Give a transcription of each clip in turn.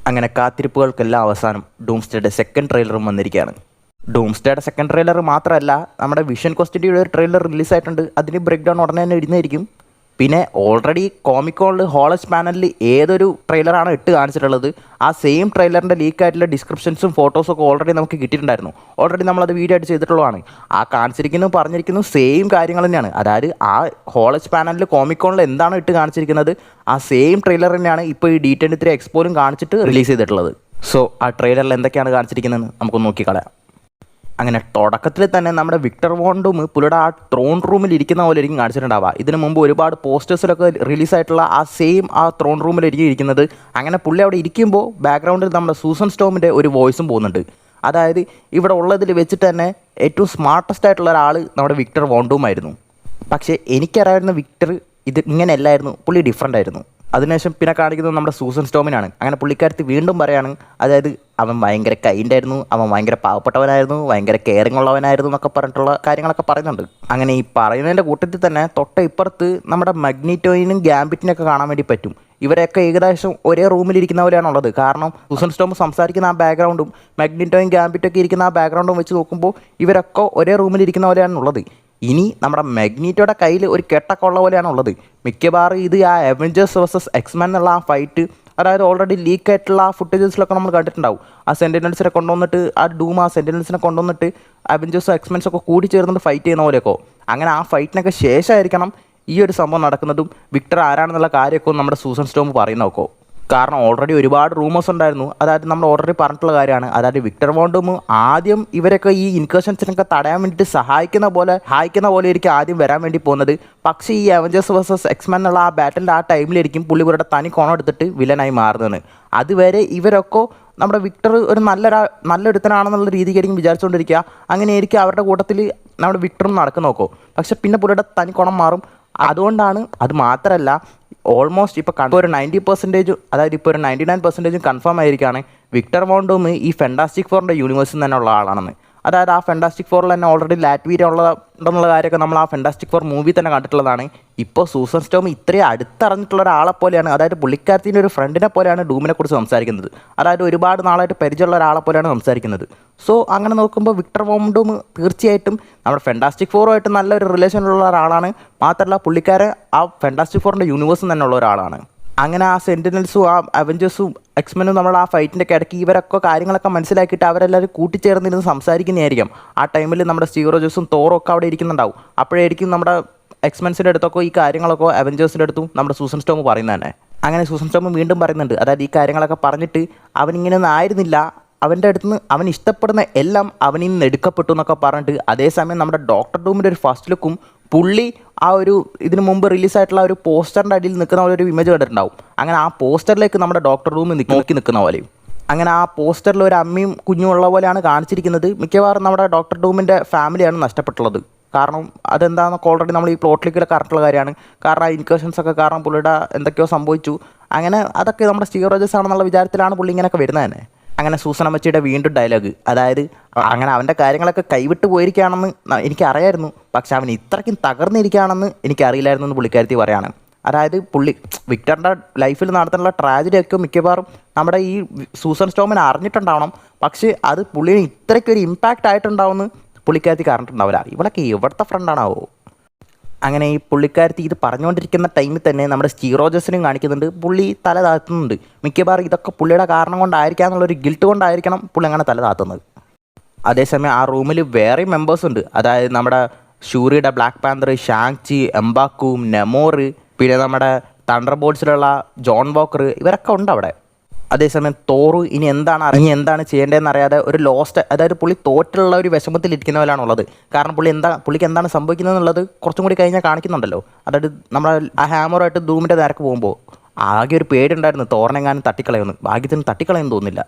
അങ്ങനെ കാത്തിരിപ്പുകൾക്കെല്ലാം അവസാനം ഡൂംസ്ഡേയുടെ സെക്കൻഡ് ട്രെയിലറും വന്നിരിക്കുകയാണ്. ഡൂംസ്ഡേയുടെ സെക്കൻഡ് ട്രെയിലർ മാത്രമല്ല, നമ്മുടെ വിഷൻ ക്വസ്റ്റിൻ്റെ ഒരു ട്രെയിലർ റിലീസായിട്ടുണ്ട്. അതിന് ബ്രേക്ക് ഡൗൺ ഉടനെ തന്നെ ഇടുന്നതായിരിക്കും. പിന്നെ ഓൾറെഡി കോമിക്കോണിൽ ഹോളസ് പാനലിൽ ഏതൊരു ട്രെയിലറാണ് ഇട്ട് കാണിച്ചിട്ടുള്ളത്, ആ സെയിം ട്രെയിലറിൻ്റെ ലീക്കായിട്ടുള്ള ഡിസ്ക്രിപ്ഷൻസും ഫോട്ടോസും ഒക്കെ ഓൾറെഡി നമുക്ക് കിട്ടിയിട്ടുണ്ടായിരുന്നു. ഓൾറെഡി നമ്മളത് വീഡിയോ ആയിട്ട് ചെയ്തിട്ടുള്ളതാണ്. ആ കാണിച്ചിരിക്കുന്നു പറഞ്ഞിരിക്കുന്നു സെയിം കാര്യങ്ങൾ തന്നെയാണ്. അതായത് ആ ഹോളസ് പാനലിൽ കോമിക്കോണിൽ എന്താണ് ഇട്ട് കാണിച്ചിരിക്കുന്നത്, ആ സെയിം ട്രെയിലർ തന്നെയാണ് ഇപ്പോൾ ഈ D23 എക്സ്പോയിലും കാണിച്ചിട്ട് റിലീസ് ചെയ്തിട്ടുള്ളത്. സോ ആ ട്രെയിലറിൽ എന്തൊക്കെയാണ് കാണിച്ചിരിക്കുന്നതെന്ന് നമുക്കൊന്ന് നോക്കിക്കളയാം. അങ്ങനെ തുടക്കത്തിൽ തന്നെ നമ്മുടെ വിക്ടർ വോൺ ഡൂം പുള്ളിയുടെ ആ ട്രോൺ റൂമിൽ ഇരിക്കുന്ന പോലെ ആയിരിക്കും കാണിച്ചിട്ടുണ്ടാവുക. ഇതിനു മുമ്പ് ഒരുപാട് പോസ്റ്റേഴ്സിലൊക്കെ റിലീസായിട്ടുള്ള ആ സെയിം ആ ട്രോൺ റൂമിലായിരിക്കും ഇരിക്കുന്നത്. അങ്ങനെ പുള്ളി അവിടെ ഇരിക്കുമ്പോൾ ബാക്ക്ഗ്രൗണ്ടിൽ നമ്മുടെ സൂസൻ സ്റ്റോമിൻ്റെ ഒരു വോയിസും പോകുന്നുണ്ട്. അതായത് ഇവിടെ ഉള്ളതിൽ വെച്ചിട്ട് തന്നെ ഏറ്റവും സ്മാർട്ടസ്റ്റ് ആയിട്ടുള്ള ഒരാൾ നമ്മുടെ വിക്ടർ വോൺ ഡൂം ആയിരുന്നു. പക്ഷേ എനിക്കറിയാവുന്ന വിക്ടർ ഇത് ഇങ്ങനെയല്ലായിരുന്നു, പുള്ളി ഡിഫറൻ്റ് ആയിരുന്നു. അതിനുശേഷം പിന്നെ കാണിക്കുന്നത് നമ്മുടെ സൂസൻ സ്റ്റോമിനാണ്. അങ്ങനെ പുള്ളിക്കാരത്തി വീണ്ടും പറയാണ്, അതായത് അവൻ ഭയങ്കര കൈൻഡായിരുന്നു, അവൻ ഭയങ്കര പാവപ്പെട്ടവനായിരുന്നു, ഭയങ്കര കെയറിങ് ഉള്ളവനായിരുന്നു എന്നൊക്കെ പറഞ്ഞിട്ടുള്ള കാര്യങ്ങളൊക്കെ പറയുന്നുണ്ട്. അങ്ങനെ ഈ പറയുന്നതിൻ്റെ കൂട്ടത്തിൽ തന്നെ തൊട്ട ഇപ്പുറത്ത് നമ്മുടെ മഗ്നീറ്റോയിനും ഗാംബിറ്റിനൊക്കെ കാണാൻ വേണ്ടി പറ്റും. ഇവരൊക്കെ ഏകദേശം ഒരേ റൂമിലിരിക്കുന്ന പോലെയാണുള്ളത്. കാരണം സൂസൻ സ്റ്റോം സംസാരിക്കുന്ന ആ ബാക്ക്ഗ്രൗണ്ടും മഗ്നീറ്റോയും ഗാംബിറ്റൊക്കെ ഇരിക്കുന്ന ആ ബാക്ക്ഗ്രൗണ്ടും വെച്ച് നോക്കുമ്പോൾ ഇവരൊക്കെ ഒരേ റൂമിലിരിക്കുന്ന പോലെയാണുള്ളത്. ഇനി നമ്മുടെ മാഗ്നീറ്റോയുടെ കയ്യിൽ ഒരു കെട്ടൊക്കെ ഉള്ള പോലെയാണ് ഉള്ളത്. മിക്കവാറും ഇത് ആ അവഞ്ചേഴ്സ് വേഴ്സസ് എക്സ്മെൻ എന്നുള്ള ആ ഫൈറ്റ്, അതായത് ഓൾറെഡി ലീക്കായിട്ടുള്ള ആ ഫുട്ടേജസിലൊക്കെ നമ്മൾ കണ്ടിട്ടുണ്ടാവും. ആ സെൻറ്റിനൽസിനെ കൊണ്ടുവന്നിട്ട് ആ ഡൂം ആ സെൻറ്റിനൽസിനെ കൊണ്ടുവന്നിട്ട് അവഞ്ചേഴ്സും എക്സ്മെൻസൊക്കെ കൂടി ചേർന്നിട്ട് ഫൈറ്റ് ചെയ്യുന്ന പോലെയൊക്കെ. അങ്ങനെ ആ ഫൈറ്റിനൊക്കെ ശേഷമായിരിക്കണം ഈ ഒരു സംഭവം നടക്കുന്നതും വിക്ടർ ആരാണെന്നുള്ള കാര്യമൊക്കെ നമ്മുടെ സൂസൻ സ്റ്റോം പറയുന്ന നോക്കോ. കാരണം ഓൾറെഡി ഒരുപാട് റൂമേഴ്സ് ഉണ്ടായിരുന്നു. അതായത് നമ്മൾ ഓൾറെഡി പറഞ്ഞിട്ടുള്ള കാര്യമാണ്. അതായത് വിക്ടർ വോൺ ഡൂം ആദ്യം ഇവരൊക്കെ ഈ ഇൻകേഷൻസിനൊക്കെ തടയാൻ വേണ്ടിയിട്ട് സഹായിക്കുന്ന പോലെ ആയിരിക്കും ആദ്യം വരാൻ വേണ്ടി പോകുന്നത്. പക്ഷേ ഈ അവഞ്ചേഴ്സ് വേഴ്സസ് എക്സ്മെൻ എന്നുള്ള ആ ബാറ്റിൻ്റെ ആ ടൈമിലായിരിക്കും പുള്ളി ഇവരുടെ തനി കോണം എടുത്തിട്ട് വില്ലനായി മാറുന്നത്. അതുവരെ ഇവരൊക്കെ നമ്മുടെ വിക്ടർ ഒരു നല്ലൊരുത്തനാണെന്നുള്ള രീതിക്കായിരിക്കും വിചാരിച്ചുകൊണ്ടിരിക്കുക. അങ്ങനെയായിരിക്കും അവരുടെ കൂട്ടത്തിൽ നമ്മുടെ വിക്ടറും നടക്കുന്ന നോക്കോ. പക്ഷെ പിന്നെ പുള്ളിയുടെ തനി കോണം മാറും. അതുകൊണ്ടാണ്, അത് മാത്രമല്ല ഓൾമോസ്റ്റ് ഇപ്പോൾ ഒരു 90%, അതായത് ഇപ്പോൾ ഒരു 99% കൺഫേം ആയിരിക്കുകയാണ് വിക്ടർ വോൺ ഡൂം ഈ ഫെൻറ്റാസ്റ്റിക് ഫോറിൻ്റെ യൂണിവേഴ്സിൽ തന്നെ ഉള്ള ആളാണെന്ന്. അതായത് ആ ഫെൻറ്റാസ്റ്റിക് ഫോറിൽ തന്നെ ഓൾറെഡി ലാറ്റ്വീരിയ ഉണ്ടെന്നുള്ള കാര്യമൊക്കെ നമ്മൾ ആ ഫെൻറ്റാസ്റ്റിക് ഫോർ മൂവി തന്നെ കണ്ടിട്ടുള്ളതാണ്. ഇപ്പോൾ സൂസൻ സ്റ്റോം ഇത്രയും അടുത്തറിഞ്ഞിട്ടുള്ള ഒരാളെ പോലെയാണ്, അതായത് പുള്ളിക്കാരത്തിൻ്റെ ഒരു ഫ്രണ്ടിനെ പോലെയാണ് ഡൂമിനെ കുറിച്ച് സംസാരിക്കുന്നത്. അതായത് ഒരുപാട് നാളായിട്ട് പരിചയമുള്ള ഒരാളെ പോലെയാണ് സംസാരിക്കുന്നത്. സോ അങ്ങനെ നോക്കുമ്പോൾ വിക്ടർ വോൺ ഡൂം തീർച്ചയായിട്ടും നമ്മുടെ ഫെൻറ്റാസ്റ്റിക് ഫോറുമായിട്ട് നല്ലൊരു റിലേഷനുള്ള ഒരാളാണ്. മാത്രമല്ല പുള്ളിക്കാരൻ ആ ഫെൻറ്റാസ്റ്റിക് ഫോറിൻ്റെ യൂണിവേഴ്സിൽ തന്നെ ഉള്ള ഒരാളാണ്. അങ്ങനെ ആ സെൻറ്റിനൽസും ആ അവഞ്ചേഴ്സും എക്സ്മെനും നമ്മൾ ആ ഫൈറ്റിൻ്റെ ഇടയ്ക്ക് ഇവരൊക്കെ കാര്യങ്ങളൊക്കെ മനസ്സിലാക്കിയിട്ട് അവരെല്ലാവരും കൂട്ടിച്ചേർന്നിരുന്ന് സംസാരിക്കുന്നതായിരിക്കും. ആ ടൈമിൽ നമ്മുടെ സ്റ്റീവ് റോജേഴ്സും തോറും ഒക്കെ അവിടെ ഇരിക്കുന്നുണ്ടാവും. അപ്പോഴായിരിക്കും നമ്മുടെ എക്സ്മെൻസിൻ്റെ അടുത്തൊക്കെ ഈ കാര്യങ്ങളൊക്കെ അവഞ്ചേഴ്സിൻ്റെ അടുത്തും നമ്മുടെ സൂസൻ സ്റ്റോം പറയുന്നത് തന്നെ. അങ്ങനെ സൂസൻ സ്റ്റോം വീണ്ടും പറയുന്നുണ്ട്, അതായത് ഈ കാര്യങ്ങളൊക്കെ പറഞ്ഞിട്ട് അവനിങ്ങനെയൊന്നും ആയിരുന്നില്ല, അവൻ്റെ അടുത്ത് നിന്ന് അവൻ ഇഷ്ടപ്പെടുന്ന എല്ലാം അവനിൽ നിന്ന് എടുക്കപ്പെട്ടു എന്നൊക്കെ പറഞ്ഞിട്ട്. അതേസമയം നമ്മുടെ ഡോക്ടർ ഡൂമിൻ്റെ ഒരു ഫസ്റ്റ് ലുക്കും പുള്ളി ആ ഒരു ഇതിന് മുമ്പ് റിലീസായിട്ടുള്ള ഒരു പോസ്റ്ററിൻ്റെ അടിയിൽ നിൽക്കുന്ന പോലെ ഒരു ഇമേജ് കണ്ടിട്ടുണ്ടാവും. അങ്ങനെ ആ പോസ്റ്ററിലേക്ക് നമ്മുടെ ഡോക്ടർ റൂം നോക്കി നിൽക്കുന്ന പോലെയും. അങ്ങനെ ആ പോസ്റ്ററിൽ ഒരു അമ്മയും കുഞ്ഞും ഉള്ള പോലെയാണ് കാണിച്ചിരിക്കുന്നത്. മിക്കവാറും നമ്മുടെ ഡോക്ടർ ഡൂമിൻ്റെ ഫാമിലിയാണ് നഷ്ടപ്പെട്ടുള്ളത്. കാരണം അതെന്താണെന്നൊക്കെ ഓൾറെഡി നമ്മൾ ഈ പ്ലോട്ട് ലീക്കിലൊക്കെ അറിഞ്ഞിട്ടുള്ള കാര്യമാണ്. കാരണം ആ ഇൻകേഷൻസ് ഒക്കെ കാരണം പുള്ളിയുടെ എന്തൊക്കെയോ സംഭവിച്ചു. അങ്ങനെ അതൊക്കെ നമ്മുടെ സ്റ്റീവ് റോജേഴ്സ് ആണെന്നുള്ള വിചാരത്തിലാണ് പുള്ളി ഇങ്ങനെയൊക്കെ വരുന്നത് തന്നെ. അങ്ങനെ സൂസൻ അമ്മച്ചിയുടെ വീണ്ടും ഡയലോഗ്, അതായത് അങ്ങനെ അവൻ്റെ കാര്യങ്ങളൊക്കെ കൈവിട്ട് പോയിരിക്കുകയാണെന്ന് എനിക്കറിയായിരുന്നു, പക്ഷെ അവൻ ഇത്രയ്ക്കും തകർന്നിരിക്കുകയാണെന്ന് എനിക്കറിയില്ലായിരുന്നു എന്ന് പുള്ളിക്കാരത്തി പറയാണ്. അതായത് പുള്ളി വിക്ടറിൻ്റെ ലൈഫിൽ നടത്തുന്ന ട്രാജഡിയൊക്കെ മിക്കവാറും നമ്മുടെ ഈ സൂസൻ സ്റ്റോമിനെ അറിഞ്ഞിട്ടുണ്ടാവണം. പക്ഷേ അത് പുള്ളിന് ഇത്രയ്ക്കൊരു ഇമ്പാക്റ്റ് ആയിട്ടുണ്ടാവുമെന്ന് പുള്ളിക്കാരത്തിക്ക് അറിഞ്ഞിട്ടുണ്ടാവില്ല. ഇവളൊക്കെ എവിടുത്തെ ഫ്രണ്ടാണാവോ. അങ്ങനെ ഈ പുള്ളിക്കാരത്തി ഇത് പറഞ്ഞുകൊണ്ടിരിക്കുന്ന ടൈമിൽ തന്നെ നമ്മുടെ സ്റ്റീവ് റോജേഴ്സിനും കാണിക്കുന്നുണ്ട്, പുള്ളി തല താത്തുന്നുണ്ട്. മിക്കവാറും ഇതൊക്കെ പുള്ളിയുടെ കാരണം കൊണ്ടായിരിക്കാം എന്നുള്ളൊരു ഗിൽട്ട് കൊണ്ടായിരിക്കണം പുള്ളി അങ്ങനെ തല താത്തുന്നത്. അതേസമയം ആ റൂമിൽ വേറെ മെമ്പേഴ്സ് ഉണ്ട്. അതായത് നമ്മുടെ ഷൂറിയുടെ ബ്ലാക്ക് പാന്തർ, ഷാങ്ചി, എംബാക്കു, നെമോർ, പിന്നെ നമ്മുടെ തണ്ടർ ബോൾട്സിലുള്ള ജോൺ വോക്കർ, ഇവരൊക്കെ ഉണ്ട് അവിടെ. അതേസമയം തോറ് ഇനി എന്താണ് ചെയ്യേണ്ടതെന്ന് അറിയാതെ ഒരു ലോസ്റ്റ്, അതായത് പുള്ളി തോറ്റുള്ള ഒരു വിഷമത്തിലിരിക്കുന്ന പോലെയാണുള്ളത്. കാരണം പുള്ളിക്ക് എന്താണ് സംഭവിക്കുന്നത് എന്നുള്ളത് കുറച്ചും കൂടി കഴിഞ്ഞാൽ കാണിക്കുന്നുണ്ടല്ലോ. അതായത് നമ്മൾ ആ ഹാമറുമായിട്ട് ഡൂമിൻ്റെ നേരക്ക് പോകുമ്പോൾ ആകെ ഒരു പേടിയുണ്ടായിരുന്നു തോറിനെങ്ങാനും തട്ടിക്കളയുന്നു. ഭാഗ്യത്തിന് തട്ടിക്കളയെന്ന് തോന്നുന്നില്ല.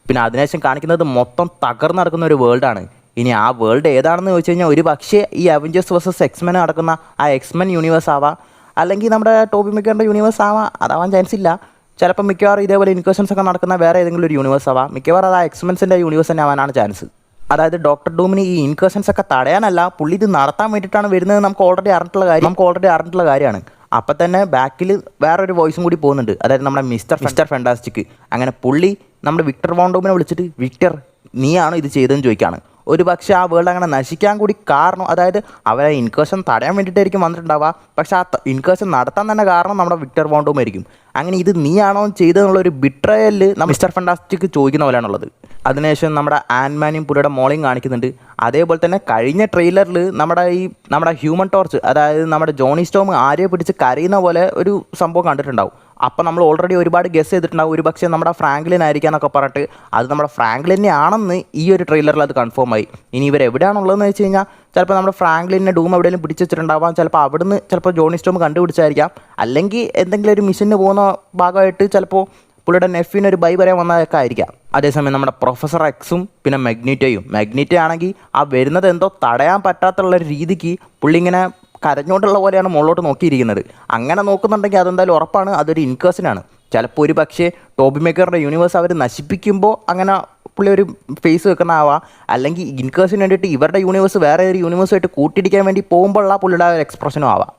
പിന്നെ അതിനുശേഷം കാണിക്കുന്നത് മൊത്തം തകർന്ന് നടക്കുന്ന ഒരു വേൾഡാണ്. ഇനി ആ വേൾഡ് ഏതാണെന്ന് ചോദിച്ചു കഴിഞ്ഞാൽ ഒരു പക്ഷേ ഈ അവഞ്ചേഴ്സ് വേഴ്സസ് എക്സ്മെൻ നടക്കുന്ന ആ എക്സ്മെൻ യൂണിവേഴ്സ് ആവാം, അല്ലെങ്കിൽ നമ്മുടെ ടോബി മെഗുവയറിൻ്റെ യൂണിവേഴ്സ് ആവാം. അതാവാൻ ചാൻസ് ഇല്ല. ചിലപ്പോൾ മിക്കവാറും ഇതേപോലെ ഇൻക്വേഷൻസ് ഒക്കെ നടക്കുന്ന വേറെ ഏതെങ്കിലും ഒരു യൂണിവേഴ്സ് ആവാം. മിക്കവാറും അത് ആ എക്സ്മെൻസിൻ്റെ യൂണിവേഴ്സ് തന്നെ ആവാനാണ് ചാൻസ്. അതായത് ഡോക്ടർ ഡൂമിന് ഈ ഇൻക്വേഷൻസ് ഒക്കെ തടയാനല്ല, പുള്ളി ഇത് നടത്താൻ വേണ്ടിയിട്ടാണ് വരുന്നത് നമുക്ക് ഓൾറെഡി അറിഞ്ഞിട്ടുള്ള കാര്യമാണ്. അപ്പം തന്നെ ബാക്കിൽ വേറൊരു വോയിസും കൂടി പോകുന്നുണ്ട്, അതായത് നമ്മുടെ മിസ്റ്റർ ഫാന്റാസ്റ്റിക്. അങ്ങനെ പുള്ളി നമ്മുടെ വിക്ടർ വോൺ ഡൂമിനെ വിളിച്ചിട്ട് വിക്ടർ നീയാണോ ഇത് ചെയ്തതെന്ന് ചോദിക്കുകയാണ്. ഒരു പക്ഷേ ആ വേൾഡ് അങ്ങനെ നശിക്കാൻ കൂടി കാരണം, അതായത് അവരെ ഇൻകേഷൻ തടയാൻ വേണ്ടിയിട്ടായിരിക്കും വന്നിട്ടുണ്ടാവുക, പക്ഷേ ആ ഇൻകേഷൻ നടത്താൻ തന്നെ കാരണം നമ്മുടെ വിക്ടർ വോൺ ഡൂം ആയിരിക്കും. അങ്ങനെ ഇത് നീയാണോ ചെയ്തതെന്നുള്ളൊരു ബിട്രയലിൽ മിസ്റ്റർ ഫാന്റാസ്റ്റിക് ചോദിക്കുന്ന പോലെയാണുള്ളത്. അതിനുശേഷം നമ്മുടെ ആൻമാനെയും പുള്ളിയുടെ മോളെയും കാണിക്കുന്നുണ്ട്. അതേപോലെ തന്നെ കഴിഞ്ഞ ട്രെയിലറിൽ നമ്മുടെ ഹ്യൂമൻ ടോർച്ച്, അതായത് നമ്മുടെ ജോണി സ്റ്റോം ആരെയോ പിടിച്ച് കരയുന്ന പോലെ ഒരു സംഭവം കണ്ടിട്ടുണ്ടാവും. അപ്പം നമ്മൾ ഓൾറെഡി ഒരുപാട് ഗസ് ചെയ്തിട്ടുണ്ടാവും ഒരു പക്ഷേ നമ്മുടെ ഫ്രാങ്ക്ലിൻ ആയിരിക്കാന്നൊക്കെ പറഞ്ഞിട്ട്. അത് നമ്മുടെ ഫ്രാങ്ക്ലിനെ ആണെന്ന് ഈ ഒരു ട്രെയിലറിൽ അത് കൺഫേം ആയി. ഇനി ഇവരെവിടെയാണുള്ളതെന്ന് വെച്ച് കഴിഞ്ഞാൽ ചിലപ്പോൾ നമ്മുടെ ഫ്രാങ്ക്ലിനെ ഡൂം എവിടെയെങ്കിലും പിടിച്ച് വെച്ചിട്ടുണ്ടാവാം, ചിലപ്പോൾ അവിടുന്ന് ചിലപ്പോൾ ജോണി സ്റ്റോം കണ്ടുപിടിച്ചായിരിക്കാം, അല്ലെങ്കിൽ എന്തെങ്കിലും ഒരു മിഷന് പോകുന്ന ഭാഗമായിട്ട് ചിലപ്പോൾ പുള്ളിയുടെ നെഫ്യൂന് ഒരു ബൈ പറയാൻ വന്നതൊക്കെ ആയിരിക്കാം. അതേസമയം നമ്മുടെ പ്രൊഫസർ എക്സും പിന്നെ മാഗ്നീറ്റോ ആണെങ്കിൽ ആ വരുന്നത് എന്തോ തടയാൻ പറ്റാത്തുള്ള രീതിക്ക് പുള്ളി ഇങ്ങനെ കരഞ്ഞോണ്ടുള്ള പോലെയാണ് മുകളിലോട്ട് നോക്കിയിരിക്കുന്നത്. അങ്ങനെ നോക്കുന്നുണ്ടെങ്കിൽ അതെന്തായാലും ഉറപ്പാണ് അതൊരു ഇൻകേഷനാണ്. ചിലപ്പോൾ ഒരു പക്ഷേ ടോബി മേക്കറുടെ യൂണിവേഴ്സ് അവർ നശിപ്പിക്കുമ്പോൾ അങ്ങനെ പുള്ളി ഒരു ഫേസ് വെക്കുന്നതാവാം, അല്ലെങ്കിൽ ഇൻകേഷന് വേണ്ടിയിട്ട് ഇവരുടെ യൂണിവേഴ്സ് വേറെ ഒരു യൂണിവേഴ്സുമായിട്ട് കൂട്ടിയിടിക്കാൻ വേണ്ടി പോകുമ്പോഴുള്ള പുള്ളിയുടെ ഒരു എക്സ്പ്രഷനും ആവാം.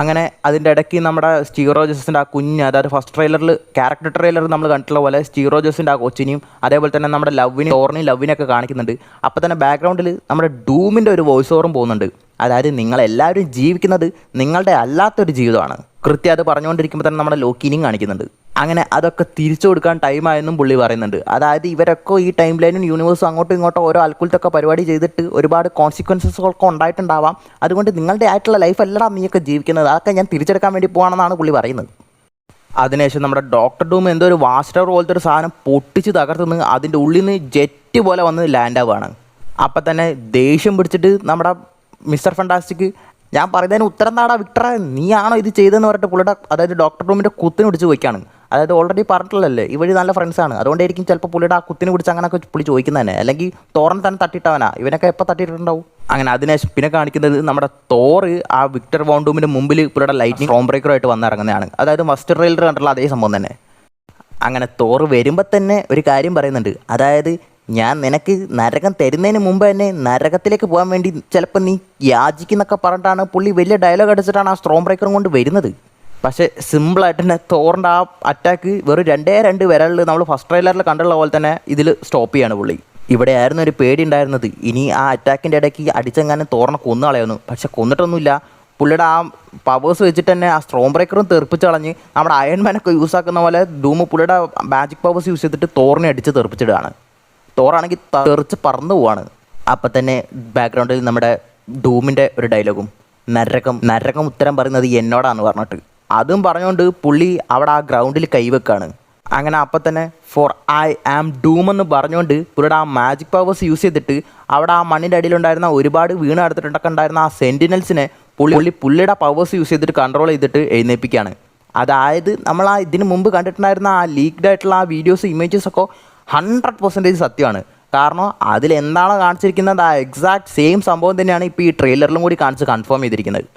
അങ്ങനെ അതിൻ്റെ ഇടയ്ക്ക് നമ്മുടെ സ്റ്റീവ് റോജേഴ്സിൻ്റെ ആ കുഞ്ഞ്, അതായത് ഫസ്റ്റ് ട്രെയിലറിൽ ക്യാരക്ടർ ട്രെയിലറിൽ നമ്മൾ കണ്ടിട്ടുള്ള പോലെ സ്റ്റീവ് റോജേഴ്സിൻ്റെ ആ കൊച്ചിനെയും അതേപോലെ തന്നെ നമ്മുടെ ലവിനെയൊക്കെ കാണിക്കുന്നുണ്ട്. അപ്പോൾ തന്നെ ബാക്ക്ഗ്രൗണ്ടിൽ നമ്മുടെ ഡൂമിൻ്റെ ഒരു വോയിസ് ഓവറും പോകുന്നുണ്ട്. അതായത് നിങ്ങളെല്ലാവരും ജീവിക്കുന്നത് നിങ്ങളുടെ അല്ലാത്തൊരു ജീവിതമാണ്. കൃത്യം അത് പറഞ്ഞുകൊണ്ടിരിക്കുമ്പോൾ തന്നെ നമ്മുടെ ലോക്കിനെയും കാണിക്കുന്നുണ്ട്. അങ്ങനെ അതൊക്കെ തിരിച്ചു കൊടുക്കാൻ ടൈമായെന്നും പുള്ളി പറയുന്നുണ്ട്. അതായത് ഇവരൊക്കെ ഈ ടൈം ലൈനും യൂണിവേഴ്സും അങ്ങോട്ടും ഇങ്ങോട്ടും ഓരോ അൽക്കുലത്തൊക്കെ പരിപാടി ചെയ്തിട്ട് ഒരുപാട് കോൺസിക്വൻസസൊക്കെ ഉണ്ടായിട്ടുണ്ടാവാം. അതുകൊണ്ട് നിങ്ങളുടെ ആയിട്ടുള്ള ലൈഫ് അല്ലടാ നീയൊക്കെ ജീവിക്കുന്നത്, അതൊക്കെ ഞാൻ തിരിച്ചെടുക്കാൻ വേണ്ടി പോകാണെന്നാണ് പുള്ളി പറയുന്നത്. അതിനുശേഷം നമ്മുടെ ഡോക്ടർ ഡൂം എന്തോ ഒരു വാസ്റ്റർ പോലത്തെ ഒരു സാധനം പൊട്ടിച്ച് തകർത്തുനിന്ന് അതിൻ്റെ ഉള്ളിൽ നിന്ന് ജെറ്റ് പോലെ വന്ന് ലാൻഡ് ആവുകയാണ്. അപ്പം തന്നെ ദേഷ്യം പിടിച്ചിട്ട് നമ്മുടെ മിസ്റ്റർ ഫാന്റാസ്റ്റിക് ഞാൻ പറയുന്നതിന് ഉത്തരം താടാ വിക്ടറെ, നീയാണോ ഇത് ചെയ്തതെന്ന് പറഞ്ഞിട്ട് പുള്ളിയുടെ, അതായത് ഡോക്ടർ ഡൂമിൻ്റെ കുത്തിന് പിടിച്ച് വയ്ക്കുകയാണ്. അതായത് ഓൾറെഡി പറഞ്ഞിട്ടുള്ളല്ലേ ഇവർ നല്ല ഫ്രണ്ട്സാണ്, അതുകൊണ്ടായിരിക്കും ചിലപ്പോൾ പുള്ളിയുടെ ആ കുത്തിന് പിടിച്ച് അങ്ങനെയൊക്കെ പുള്ളി ചോദിക്കുന്നത് തന്നെ, അല്ലെങ്കിൽ തോറിനെ തന്നെ തട്ടിയിട്ടവനാ, ഇവനൊക്കെ എപ്പോൾ തട്ടിയിട്ടുണ്ടാവും. അങ്ങനെ അതിനുശേഷം പിന്നെ കാണിക്കുന്നത് നമ്മുടെ തോറ് ആ വിക്ടർ വോൺ ഡൂമിൻ്റെ മുമ്പിൽ പുള്ളിയുടെ ലൈറ്റിംഗ് ഹോം ബ്രേക്കറായിട്ട് വന്നിറങ്ങുന്നതാണ്. അതായത് ഫസ്റ്റ് ട്രെയിലർ കണ്ടുള്ള അതേ സംഭവം തന്നെ. അങ്ങനെ തോറ് വരുമ്പോൾ തന്നെ ഒരു കാര്യം പറയുന്നുണ്ട്, അതായത് ഞാൻ നിനക്ക് നരകം തരുന്നതിന് മുമ്പ് തന്നെ നരകത്തിലേക്ക് പോകാൻ വേണ്ടി ചിലപ്പോൾ നീ യാചിക്കുന്നൊക്കെ പറഞ്ഞിട്ടാണ് പുള്ളി വലിയ ഡയലോഗ് അടിച്ചിട്ടാണ് ആ സ്ട്രോം ബ്രേക്കറും കൊണ്ട് വരുന്നത്. പക്ഷേ സിമ്പിളായിട്ട് തന്നെ തോറിൻ്റെ ആ അറ്റാക്ക് വെറും 2 വിരലിൽ നമ്മൾ ഫസ്റ്റ് ട്രെയിലറിൽ കണ്ടുള്ള പോലെ തന്നെ ഇതിൽ സ്റ്റോപ്പ് ചെയ്യാണ് പുള്ളി. ഇവിടെ ആയിരുന്നു ഒരു പേടി ഉണ്ടായിരുന്നത്, ഇനി ആ അറ്റാക്കിൻ്റെ ഇടയ്ക്ക് അടിച്ചെങ്ങാനും തോറിനെ കൊന്നു കളയുന്നു. പക്ഷെ കൊന്നിട്ടൊന്നുമില്ല, പുള്ളിയുടെ ആ പവേഴ്സ് വെച്ചിട്ട് തന്നെ ആ സ്ട്രോം ബ്രേക്കറും തെറിപ്പിച്ച് കളഞ്ഞ് നമ്മുടെ അയൺമാനൊക്കെ യൂസ് ആക്കുന്ന പോലെ ഡൂം പുള്ളിയുടെ മാജിക് പവേഴ്സ് യൂസ് ചെയ്തിട്ട് തോറിനെ അടിച്ച് തെറിപ്പിച്ചിടുകയാണ്. തോറാണെങ്കിൽ തെറിച്ച് പറന്നു പോവാണ്. അപ്പം തന്നെ ബാക്ക്ഗ്രൗണ്ടിൽ നമ്മുടെ ഡൂമിൻ്റെ ഒരു ഡയലോഗും, നരകം ഉത്തരം പറയുന്നത് എന്നോടാന്ന് പറഞ്ഞിട്ട് അതും പറഞ്ഞുകൊണ്ട് പുള്ളി അവിടെ ആ ഗ്രൗണ്ടിൽ കൈവെക്കാണ്. അങ്ങനെ അപ്പം തന്നെ ഫോർ ഐ ആം ഡൂം എന്ന് പറഞ്ഞുകൊണ്ട് പുള്ളിയുടെ ആ മാജിക് പവേഴ്സ് യൂസ് ചെയ്തിട്ട് അവിടെ ആ മണ്ണിൻ്റെ അടിയിലുണ്ടായിരുന്ന ഒരുപാട് വീണ് എടുത്തിട്ടൊക്കെ ഉണ്ടായിരുന്ന ആ സെൻറ്റിനൽസിനെ പുള്ളിയുടെ പവേഴ്സ് യൂസ് ചെയ്തിട്ട് കൺട്രോൾ ചെയ്തിട്ട് എഴുന്നേൽപ്പിക്കുകയാണ്. അതായത് നമ്മൾ ആ ഇതിന് മുമ്പ് കണ്ടിട്ടുണ്ടായിരുന്ന ആ ലീക്ഡ് ആയിട്ടുള്ള ആ വീഡിയോസ് ഇമേജസൊക്കെ 100% സത്യമാണ്. കാരണം അതിലെന്താണോ കാണിച്ചിരിക്കുന്നത് ആ എക്സാക്ട് സെയിം സംഭവം തന്നെയാണ് ഇപ്പോൾ ഈ ട്രെയിലറിലും കൂടി കാണിച്ച് കൺഫേം ചെയ്തിരിക്കുന്നത്.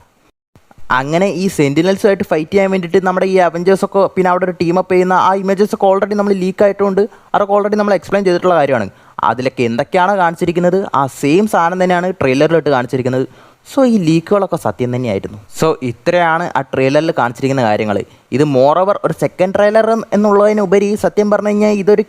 അങ്ങനെ ഈ സെൻറ്റിനൽസുമായിട്ട് ഫൈറ്റ് ചെയ്യാൻ വേണ്ടിയിട്ട് നമ്മുടെ ഈ അവഞ്ചേഴ്സൊക്കെ പിന്നെ അവിടെ ഒരു ടീമപ്പ് ചെയ്യുന്ന ആ ഇമേജസൊക്കെ ഓൾറെഡി നമ്മൾ ലീക്ക് ആയിട്ടുണ്ട്, അതൊക്കെ ഓൾറെഡി നമ്മൾ എക്സ്പ്ലെയിൻ ചെയ്തിട്ടുള്ള കാര്യമാണ്. അതിലൊക്കെ എന്തൊക്കെയാണ് കാണിച്ചിരിക്കുന്നത് ആ സെയിം സാധനം തന്നെയാണ് ട്രെയിലറിലിട്ട് കാണിച്ചിരിക്കുന്നത്. സോ ഈ ലീക്കുകളൊക്കെ സത്യം തന്നെയായിരുന്നു. സോ ഇത്രയാണ് ആ ട്രെയിലറിൽ കാണിച്ചിരിക്കുന്ന കാര്യങ്ങൾ. ഇത് മോറോവർ ഒരു സെക്കൻഡ് ട്രെയിലർ എന്നുള്ളതിനുപരി സത്യം പറഞ്ഞു കഴിഞ്ഞാൽ ഇതൊരു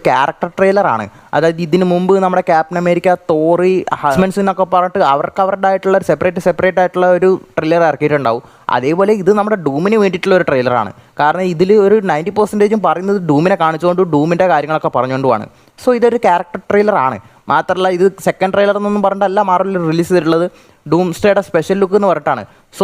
ക്യാരക്ടർ ട്രെയിലറാണ്. അതായത് ഇതിന് മുമ്പ് നമ്മുടെ ക്യാപ്റ്റൻ അമേരിക്ക, തോറി, ഹസ്ബൻഡ്സ് എന്നൊക്കെ പറഞ്ഞിട്ട് അവരുടെ ആയിട്ടുള്ള ഒരു സെപ്പറേറ്റ് ആയിട്ടുള്ള ഒരു ട്രെയിലർ ഇറക്കിയിട്ടുണ്ടാവും. അതേപോലെ ഇത് നമ്മുടെ ഡൂമിന് വേണ്ടിയിട്ടുള്ള ഒരു ട്രെയിലറാണ്. കാരണം ഇതിൽ ഒരു 90% പറയുന്നത് ഡൂമിനെ കാണിച്ചുകൊണ്ട് ഡൂമിൻ്റെ കാര്യങ്ങളൊക്കെ പറഞ്ഞുകൊണ്ടുമാണ്. സോ ഇതൊരു ക്യാരക്ടർ ട്രെയിലറാണ്. മാത്രമല്ല ഇത് സെക്കൻഡ് ട്രെയിലർ എന്നൊന്നും പറഞ്ഞിട്ടല്ല മാർവൽ റിലീസ് ചെയ്തിട്ടുള്ളത്, ഡൂംസ്ഡേയുടെ സ്പെഷ്യൽ ലുക്ക് എന്ന് പറഞ്ഞിട്ടാണ്. സോ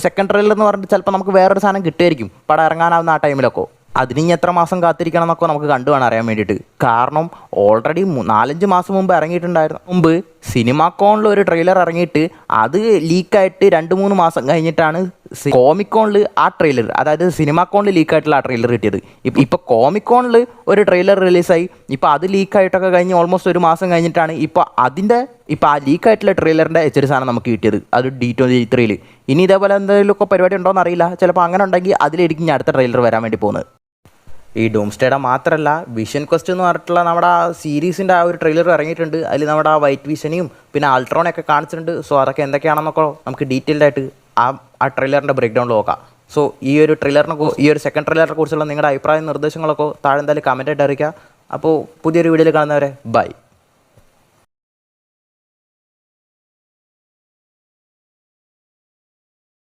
സെക്കൻഡ് ട്രെയിലർ എന്ന് പറഞ്ഞിട്ട് ചിലപ്പോൾ നമുക്ക് വേറൊരു സാധനം കിട്ടുമായിരിക്കും പടം ഇറങ്ങാനാവുന്ന ആ ടൈമിലൊക്കെ. അതിന് ഇനി എത്ര മാസം കാത്തിരിക്കണം എന്നൊക്കെ നമുക്ക് കണ്ടു വേണം അറിയാൻ വേണ്ടിയിട്ട്. കാരണം ഓൾറെഡി 4-5 മാസം മുമ്പ് ഇറങ്ങിയിട്ടുണ്ടായിരുന്നു. മുമ്പ് സിനിമാക്കോണിൽ ഒരു ട്രെയിലർ ഇറങ്ങിയിട്ട് അത് ലീക്കായിട്ട് 2-3 മാസം കഴിഞ്ഞിട്ടാണ് കോമിക്കോണിൽ ആ ട്രെയിലർ, അതായത് സിനിമാക്കോണിൽ ലീക്കായിട്ടുള്ള ആ ട്രെയിലർ കിട്ടിയത്. ഇപ്പോൾ കോമിക്കോണിൽ ഒരു ട്രെയിലർ റിലീസായി, ഇപ്പോൾ അത് ലീക്കായിട്ടൊക്കെ കഴിഞ്ഞ് ഓൾമോസ്റ്റ് 1 മാസം കഴിഞ്ഞിട്ടാണ് ഇപ്പോൾ ആ ലീക്കായിട്ടുള്ള ട്രെയിലറിൻ്റെ ഇച്ചിരി സാധനം നമുക്ക് കിട്ടിയത്, അത് D23. ഇനി ഇതേപോലെ എന്തെങ്കിലുമൊക്കെ പരിപാടി ഉണ്ടോ എന്ന് അറിയില്ല. ചിലപ്പോൾ അങ്ങനെ ഉണ്ടെങ്കിൽ അതിലായിരിക്കും ഞാൻ അടുത്ത ട്രെയിലർ വരാൻ വേണ്ടി പോകുന്നത്. ഈ ഡൂംസ്ഡേയുടെ മാത്രമല്ല വിഷൻ ക്വസ്റ്റ് എന്ന് പറഞ്ഞിട്ടുള്ള നമ്മുടെ ആ സീരീസിൻ്റെ ആ ഒരു ട്രെയിലർ ഇറങ്ങിയിട്ടുണ്ട്. അതിൽ നമ്മുടെ ആ വൈറ്റ് വിഷനെയും പിന്നെ അൾട്രോണൊക്കെ കാണിച്ചിട്ടുണ്ട്. സോ അതൊക്കെ എന്തൊക്കെയാണെന്നൊക്കെ നമുക്ക് ഡീറ്റെയിൽഡായിട്ട് ആ ട്രെയിലറിൻ്റെ ബ്രേക്ക് ഡൗൺ നോക്കാം. സോ ഈ ഒരു സെക്കൻഡ് ട്രെയിലറിനെ കുറിച്ചുള്ള നിങ്ങളുടെ അഭിപ്രായ നിർദ്ദേശങ്ങളൊക്കെ താഴെ എന്തായാലും കമൻറ്റായിട്ട് അറിയിക്കുക. അപ്പോൾ പുതിയൊരു വീഡിയോയിൽ കാണുന്നവരെ ബൈ.